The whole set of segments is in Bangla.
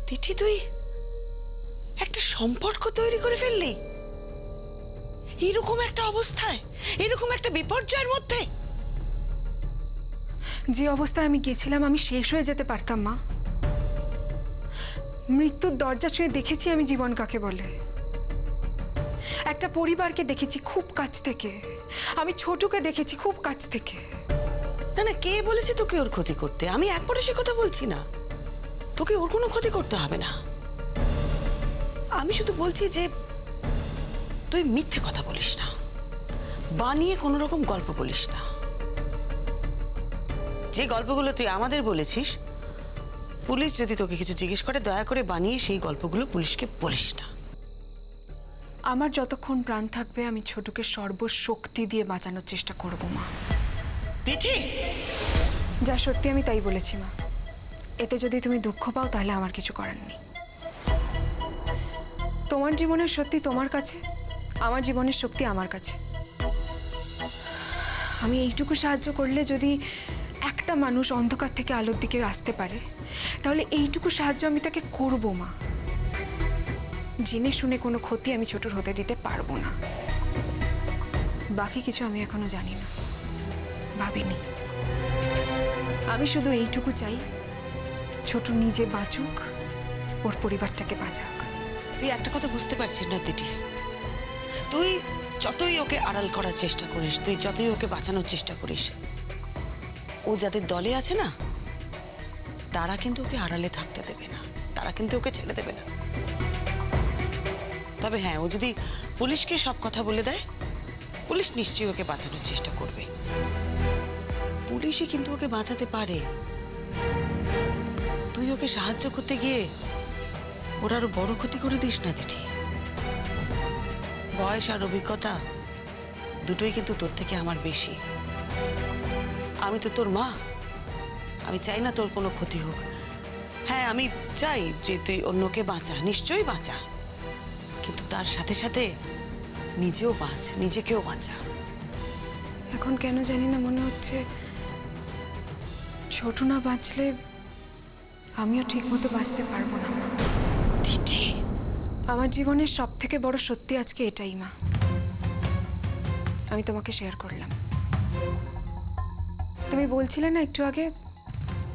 তিথি, তুই একটা সম্পর্ক তৈরি করে ফেললি এরকম একটা অবস্থায়, এরকম একটা বিপর্যয়ের মধ্যে। যে অবস্থায় আমি গেছিলাম আমি শেষ হয়ে যেতে পারতাম মা। মৃত্যুর দরজা ছুঁয়ে দেখেছি আমি জীবন কাকে বলে। একটা পরিবারকে দেখেছি খুব কাছ থেকে, আমি ছোটকে দেখেছি খুব কাছ থেকে। না না, কে বলেছে তোকে ওর ক্ষতি করতে? আমি একবারে সে কথা বলছি না, তোকে ওর কোনো ক্ষতি করতে হবে না। আমি শুধু বলছি যে তুই মিথ্যে কথা বলিস না, বানিয়ে কোনো রকম গল্প বলিস না। যে গল্পগুলো তুই আমাদের বলেছিস, পুলিশ যদি তোকে কিছু জিজ্ঞেস করে দয়া করে বানিয়ে সেই গল্পগুলো পুলিশকে বলিস না। আমার যতক্ষণ প্রাণ থাকবে আমি ছোটকে সর্বশক্তি দিয়ে বাঁচানোর চেষ্টা করব মা। তিথি, যা সত্যি আমি তাই বলেছি মা। এতে যদি তুমি দুঃখ পাও তাহলে আমার কিছু করার নেই। তোমার জীবনের সত্যি তোমার কাছে, আমার জীবনের শক্তি আমার কাছে। আমি এইটুকু সাহায্য করলে যদি একটা মানুষ অন্ধকার থেকে আলোর দিকে আসতে পারে, তাহলে এইটুকু সাহায্য আমি তাকে করব মা। জেনে শুনে কোনো ক্ষতি আমি ছোটর হতে দিতে পারবো না। বাকি কিছু আমি এখনো জানি না, ভাবিনি। আমি শুধু এইটুকু চাই, ছোট নিজে বাঁচুক, ওর পরিবারটাকে বাঁচাক। তুই একটা কথা বুঝতে পারছিস না তিথি, তুই যতই ওকে আড়াল করার চেষ্টা করিস, তুই যতই ওকে বাঁচানোর চেষ্টা করিস, ও যাদের দলে আছে না তারা কিন্তু ওকে আড়ালে থাকতে দেবে না, তারা কিন্তু ওকে ছেড়ে দেবে না। তবে হ্যাঁ, ও যদি পুলিশকে সব কথা বলে দেয়, পুলিশ নিশ্চয়ই ওকে বাঁচানোর চেষ্টা করবে। পুলিশই কিন্তু ওকে বাঁচাতে পারে। তুই ওকে সাহায্য করতে গিয়ে ওর আরো বড় ক্ষতি করে দিস না তিথি। বয়স আর অভিজ্ঞতা দুটোই কিন্তু তোর থেকে আমার বেশি। আমি তো তোর মা, আমি চাই না তোর কোনো ক্ষতি হোক। হ্যাঁ, আমি চাই যে তুই অন্যকে বাঁচা, নিশ্চয়ই বাঁচা, কিন্তু তার সাথে সাথে নিজেও বাঁচ, নিজেকেও বাঁচা। এখন কেন জানি না মনে হচ্ছে ছোট না বাঁচলে আমিও ঠিক মতো বাঁচতে পারবো না মা। তিথি, আমার জীবনের সব থেকে বড় সত্যি আজকে এটাই মা, আমি তোমাকে শেয়ার করলাম। তুমি বলছিলে না একটু আগে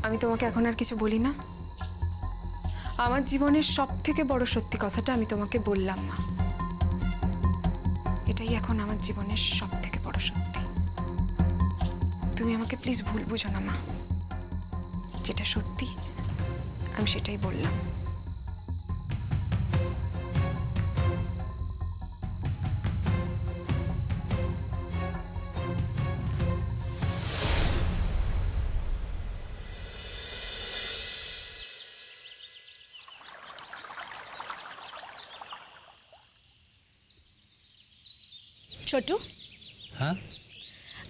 আমি তোমাকে এখন আর কিছু বলি না, আমার জীবনের সব থেকে বড় সত্যি কথাটা আমি তোমাকে বললাম মা। এটাই এখন আমার জীবনের সব থেকে বড় সত্যি। তুমি আমাকে প্লিজ ভুল বুঝো না মা, যেটা সত্যি আমি সেটাই বললাম। ছোটু, হ্যাঁ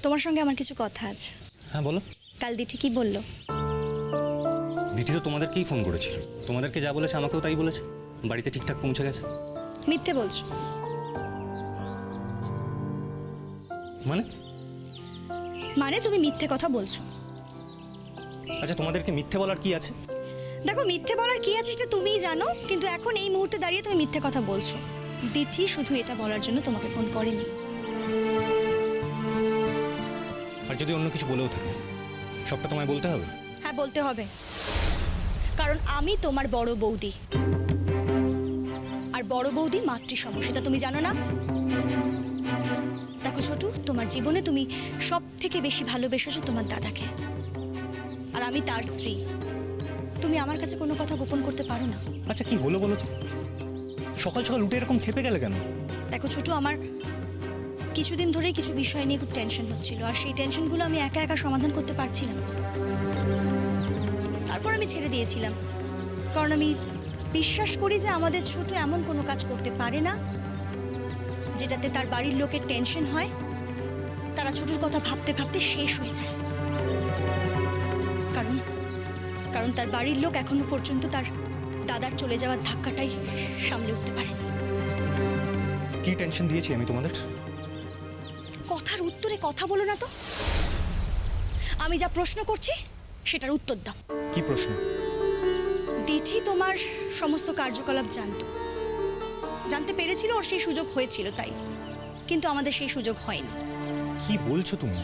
তোমার সঙ্গে আমার কিছু কথা আছে। হ্যাঁ বলো। কাল দিঠি কি বললো? দিঠি তো তোমাদেরকেই ফোন করেছিল, তোমাদেরকে যা বলেছে আমাকেও তাই বলেছে, বাড়িতে ঠিকঠাক পৌঁছে গেছে। মিথ্যে বলছো? মানে? মানে তুমি মিথ্যে কথা বলছো। আচ্ছা, তোমাদেরকে মিথ্যে বলার কি আছে? দেখো, মিথ্যে বলার কি আছে সেটা তুমিই জানো, কিন্তু এখন এই মুহূর্তে দাঁড়িয়ে তুমি মিথ্যে কথা বলছো। দিঠি শুধু এটা বলার জন্য তোমাকে ফোন করেনি। আর যদি অন্য কিছু বলেও থাকে, সবটা তোমায় বলতে হবে? হ্যাঁ, বলতে হবে, কারণ আমি তোমার বড় বৌদি, আর বড় বৌদি মাতৃসম, সেটা তুমি জানো না? দেখো ছোটু, তোমার জীবনে তুমি সব থেকে বেশি ভালোবেসেছো তোমার দাদাকে, আর আমি তার স্ত্রী। তুমি আমার কাছে কোনো কথা গোপন করতে পারো না। আচ্ছা, কি হলো বলো তো? সকাল সকাল উঠে এরকম খেপে গেলে কেন? দেখো ছোটু, আমার কিছুদিন ধরেই কিছু বিষয় নিয়ে খুব টেনশন হচ্ছিল, আর সেই টেনশনগুলো আমি একা একা সমাধান করতে পারছিলাম না। তারপর আমি ছেড়ে দিয়েছিলাম, কারণ আমি বিশ্বাস করি যে আমাদের ছোট এমন কোনো কাজ করতে পারে না যেটাতে তার বাড়ির লোকের টেনশন হয়, তারা ছোটুর কথা ভাবতে ভাবতে শেষ হয়ে যায়। কারণ কারণ তার বাড়ির লোক এখনো পর্যন্ত তার দাদার চলে যাওয়ার ধাক্কাটাই সামলে উঠতে পারেনি। কি টেনশন দিয়েছি আমি তোমাদের? কথার উত্তরে কথা বলো না তো। আমি যা প্রশ্ন করছি সেটার উত্তর দাও। কি প্রশ্ন? দিঠি তোমার সমস্ত কার্যকলাপ জানতে পেরেছিল, ওর সেই সুযোগ হয়েছিল তাই, কিন্তু আমাদের সেই সুযোগ হয়নি। কি বলছো তুমি?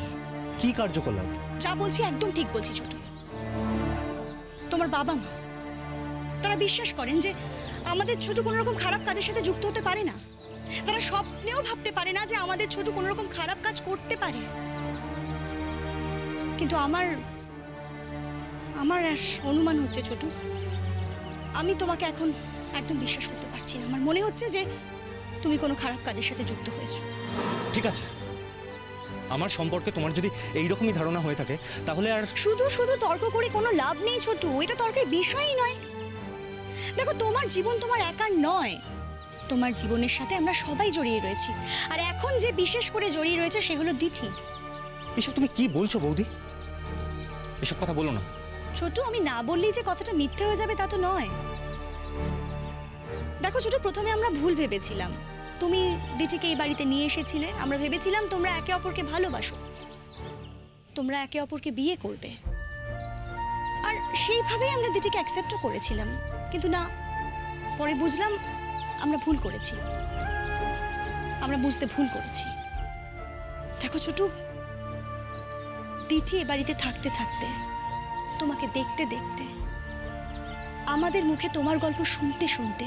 কি কার্যকলাপ? যা বলছি একদম ঠিক বলছি ছোট। তোমার বাবা মা তারা বিশ্বাস করেন যে আমাদের ছোট কোনো রকম খারাপ কাজের সাথে যুক্ত হতে পারে না। তারা স্বপ্নেও ভাবতে পারে না যে আমাদের ছোট কোনো রকম খারাপ কাজ করতে পারে। কিন্তু আমার অনুমান হচ্ছে ছোট, আমি তোমাকে এখন একদম বিশ্বাস করতে পারছি না। আমার মনে হচ্ছে যে তুমি কোনো খারাপ কাজের সাথে যুক্ত হয়েছো। ঠিক আছে, আমার সম্পর্কে তোমার যদি এইরকমই ধারণা হয়ে থাকে তাহলে আর শুধু শুধু তর্ক করে কোনো লাভ নেই ছোটু, এটা তর্কের বিষয়ই নয়। দেখো, তোমার জীবন তোমার একার নয়, তোমার জীবনের সাথে আমরা সবাই জড়িয়ে রয়েছি। আর এখন যে বিশেষ করে জড়িয়ে রয়েছে সে হলো দিঠি। এসব তুমি কি বলছো বৌদি? এসব কথা বলো না। ছোটু, আমি না বললেই যে কথাটা মিথ্যে হয়ে যাবে তা তো নয়। দেখো ছোটু, প্রথমে আমরা ভুল ভেবেছিলাম। তুমি দিঠিকে এই বাড়িতে নিয়ে এসেছিলে, আমরা ভেবেছিলাম তোমরা একে অপরকে ভালোবাসো, তোমরা একে অপরকে বিয়ে করবে, আর সেইভাবেই আমরা দিঠিকে অ্যাকসেপ্টও করেছিলাম। কিন্তু না, পরে বুঝলাম আমরা ভুল করেছি, আমরা বুঝতে ভুল করেছি। দেখো ছোটু, দিঠি এ বাড়িতে থাকতে থাকতে, তোমাকে দেখতে দেখতে, আমাদের মুখে তোমার গল্প শুনতে শুনতে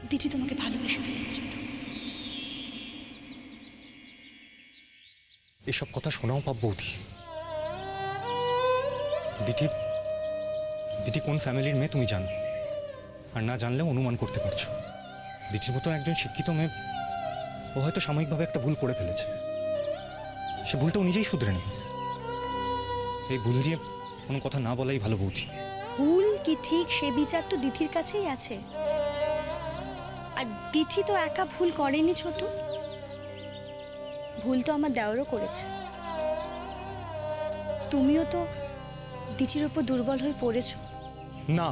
দিঠি তোমাকে ভালোবেসে ফেলেছে ছোট। এসব কথা শোনাও পাপ বৌদি। দিঠি দিঠি কোন ফ্যামিলির মেয়ে তুমি জানো, আর না জানলেও অনুমান করতে পারছো। দিঠির মতো একজন শিক্ষিত মেয়ে, ও হয়তো সাময়িকভাবে একটা ভুল করে ফেলেছে, সে ভুলটা ও নিজেই শুধরে নেবে। এই ভুল দিয়ে কোনো কথা না বলাই ভালো বৌদি। ভুল কি ঠিক সে বিচার তো দিঠির কাছেই আছে, আর দিঠি তো একা ভুল করেনি ছোট, ভুল তো আমার দেওয়ারও করেছে। তুমিও তো দিঠির ওপর দুর্বল হয়ে পড়েছো। না,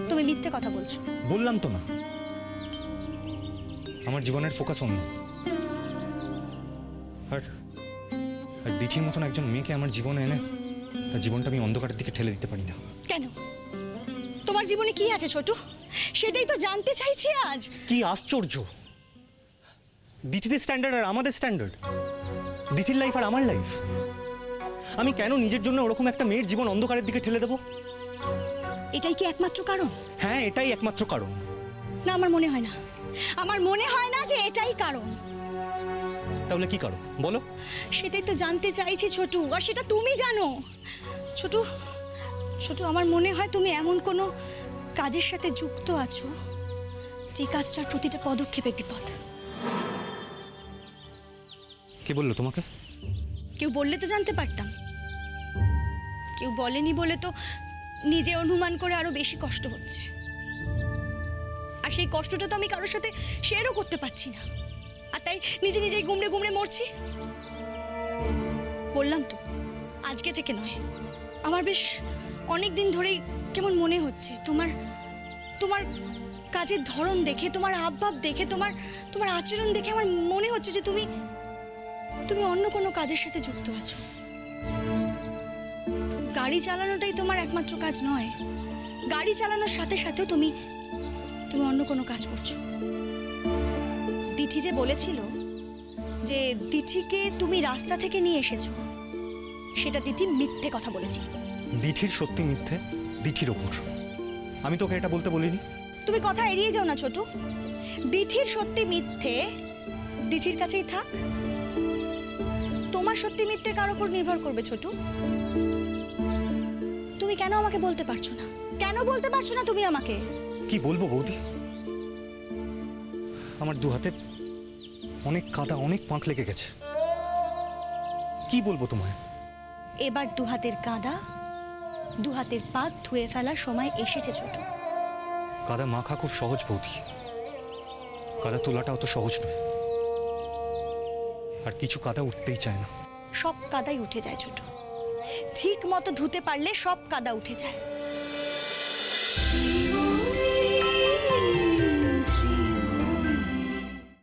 তুমি মিথ্যে কথা বলছো। বললাম তো না, আমার জীবনের ফোকাস অন্য। আর আর দিঠির মতন একজন মেয়েকে আমার জীবনে এনে তার জীবনটা আমি অন্ধকারের দিকে ঠেলে দিতে পারি না। কেন? তোমার জীবনে কি আছে ছোট? সেটাই তো জানতে চাইছি আজ। কি আশ্চর্য! দিঠিদের স্ট্যান্ডার্ড আর আমাদের স্ট্যান্ডার্ড, দিঠির লাইফ আর আমার লাইফ। আমি কেন নিজের জন্য ওরকম একটা মেয়ের জীবন অন্ধকারের দিকে ঠেলে দেবো? এটাই কি একমাত্র কারণ? হ্যাঁ, এটাই একমাত্র কারণ। না, আমার মনে হয় না, আমার মনে হয় না যে এটাই কারণ। তাহলে কি কারণ বলো? সেটাই তো জানতে চাইছি ছোট, আর সেটা তুমি জানো। ছোট ছোট, আমার মনে হয় তুমি এমন কোনো কাজের সাথে যুক্ত আছো যে কাজটার প্রতিটা পদক্ষেপে বিপদ। কে বললো তোমাকে? কেউ বললে তো জানতে পারতাম, কেউ বলেনি বলে তো নিজে অনুমান করে আরো বেশি কষ্ট হচ্ছে। আর সেই কষ্টটা তো আমি কারোর সাথে শেয়ারও করতে পারছি না, আর তাই নিজে নিজেই গুমড়ে গুমড়ে মরছি। বললাম তো, আজকে থেকে নয়, আমার বেশ অনেক দিন ধরেই কেমন মনে হচ্ছে তোমার তোমার কাজের ধরন দেখে, তোমার হাবভাব দেখে, তোমার আচরণ দেখে আমার মনে হচ্ছে যে তুমি তুমি অন্য কোনো কাজের সাথে যুক্ত আছো। গাড়ি চালানোটাই তোমার একমাত্র কাজ নয়, গাড়ি চালানোর সাথে সাথেও তুমি অন্য কোনো কাজ করছো। দিঠি যে বলেছিল যে দিঠিকে তুমি রাস্তা থেকে নিয়ে এসেছো, সেটা দিঠি মিথ্যে কথা বলেছিল। দিঠির সত্যি মিথ্যে দিঠির ওপর, আমি তোকে এটা বলতে বলিনি। তুমি কথা এড়িয়ে যাও না ছোট। দিঠির সত্যি মিথ্যে দিঠির কাছেই থাক, তোমার সত্যি মিথ্যে কার উপর নির্ভর করবে ছোট? তুমি কেন আমাকে বলতে পারছো না? কেন বলতে পারছো না তুমি আমাকে? কি বলবো বৌদি, আমার দু হাতে অনেক কাদা, অনেক পাঁক লেগে গেছে। কি বলবো তোমায়? এবার দু হাতের কাদা, দু হাতের পাক ধুয়ে ফেলার সময় এসেছে ছোট। কাদা মাখা খুব সহজ বৌদি, কাদা তোলাটা অত সহজ নয়। আর কিছু কাদা উঠতেই চায় না। সব কাদাই উঠে যায় ছোট, ঠিক মতো ধুতে পারলে সব কাদা উঠে যায়।